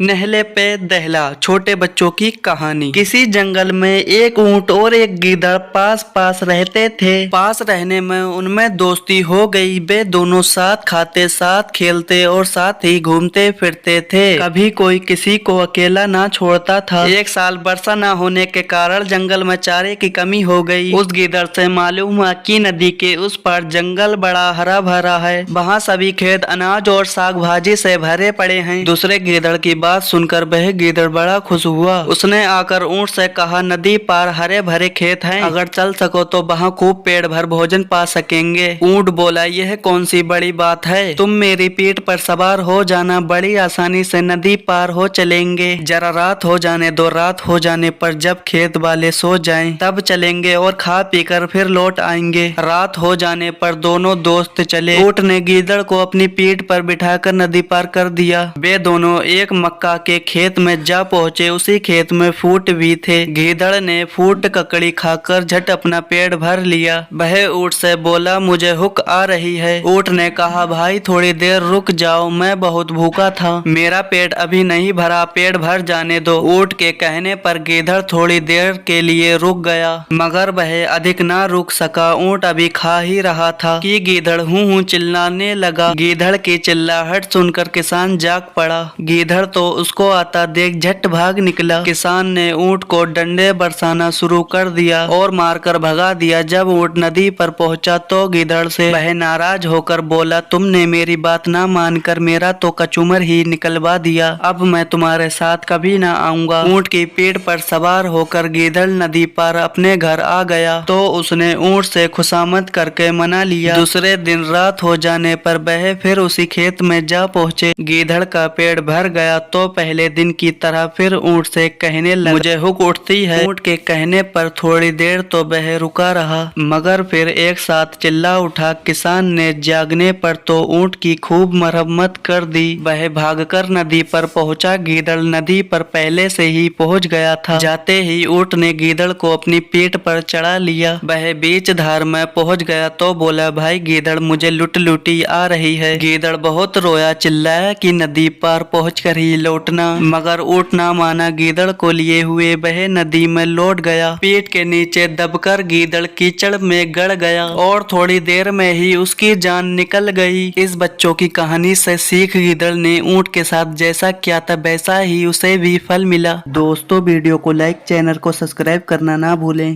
नहले पे दहला छोटे बच्चों की कहानी। किसी जंगल में एक ऊंट और एक गीदड़ पास पास रहते थे। पास रहने में उनमें दोस्ती हो गई। वे दोनों साथ खाते, साथ खेलते और साथ ही घूमते फिरते थे। कभी कोई किसी को अकेला ना छोड़ता था। एक साल वर्षा न होने के कारण जंगल में चारे की कमी हो गई। उस गीदड़ से मालूम हुआ कि नदी के उस पार जंगल बड़ा हरा भरा है। वहाँ सभी खेत अनाज और साग भाजी से भरे पड़े हैं। दूसरे गीदड़ की बात सुनकर वह गीदड़ बड़ा खुश हुआ। उसने आकर ऊंट से कहा, नदी पार हरे भरे खेत हैं, अगर चल सको तो वहाँ खूब पेट भर भोजन पा सकेंगे। ऊंट बोला, यह कौन सी बड़ी बात है, तुम मेरी पीठ पर सवार हो जाना, बड़ी आसानी से नदी पार हो चलेंगे। जरा रात हो जाने दो, रात हो जाने पर जब खेत वाले सो जाएं, तब चलेंगे और खा पीकर फिर लौट आएंगे। रात हो जाने पर दोनों दोस्त चले। ऊंट ने गीदड़ को अपनी पीठ पर बिठाकर नदी पार कर दिया। वे दोनों एक मक्का के खेत में जा पहुँचे। उसी खेत में फूट भी थे। गीदड़ ने फूट ककड़ी खाकर झट अपना पेट भर लिया। वह ऊंट से बोला, मुझे भूख आ रही है। ऊंट ने कहा, भाई थोड़ी देर रुक जाओ, मैं बहुत भूखा था, मेरा पेट अभी नहीं भरा, पेट भर जाने दो। ऊंट के कहने पर गीदड़ थोड़ी देर के लिए रुक गया, मगर वह अधिक ना रुक सका। ऊंट अभी खा ही रहा था कि गीदड़ हूँ चिल्लाने लगा। गीदड़ की चिल्लाहट सुनकर किसान जाग पड़ा। गीदड़ तो उसको आता देख झट भाग निकला। किसान ने ऊंट को डंडे बरसाना शुरू कर दिया और मारकर भगा दिया। जब ऊंट नदी पर पहुंचा तो गीदड़ से वह नाराज होकर बोला, तुमने मेरी बात ना मानकर मेरा तो कचूमर ही निकलवा दिया, अब मैं तुम्हारे साथ कभी ना आऊंगा। ऊंट की पीठ पर सवार होकर गीदड़ नदी पार अपने घर आ गया तो उसने ऊंट से खुशामद करके मना लिया। दूसरे दिन रात हो जाने पर वह फिर उसी खेत में जा पहुंचे। गीदड़ का पेट भर गया तो पहले दिन की तरह फिर ऊंट से कहने लगा, मुझे भूख उठती है। ऊंट के कहने पर थोड़ी देर तो वह रुका रहा, मगर फिर एक साथ चिल्ला उठा। किसान ने जागने पर तो ऊंट की खूब मरम्मत कर दी। वह भागकर नदी पर पहुंचा। गीदड़ नदी पर पहले से ही पहुंच गया था। जाते ही ऊंट ने गीदड़ को अपनी पीठ पर चढ़ा लिया। वह बीच धार में पहुंच गया तो बोला, भाई गीदड़, मुझे लुटी आ रही है। गीदड़ बहुत रोया, चिल्लाया कि नदी पार पहुंचकर ही लौटना, मगर ऊंट ना माना। गीदड़ को लिए हुए वह नदी में लौट गया। पीठ के नीचे दबकर गीदड़ कीचड़ में गड़ गया और थोड़ी देर में ही उसकी जान निकल गई। इस बच्चों की कहानी से सीख, गीदड़ ने ऊंट के साथ जैसा किया था वैसा ही उसे भी फल मिला। दोस्तों, वीडियो को लाइक, चैनल को सब्सक्राइब करना ना भूलें।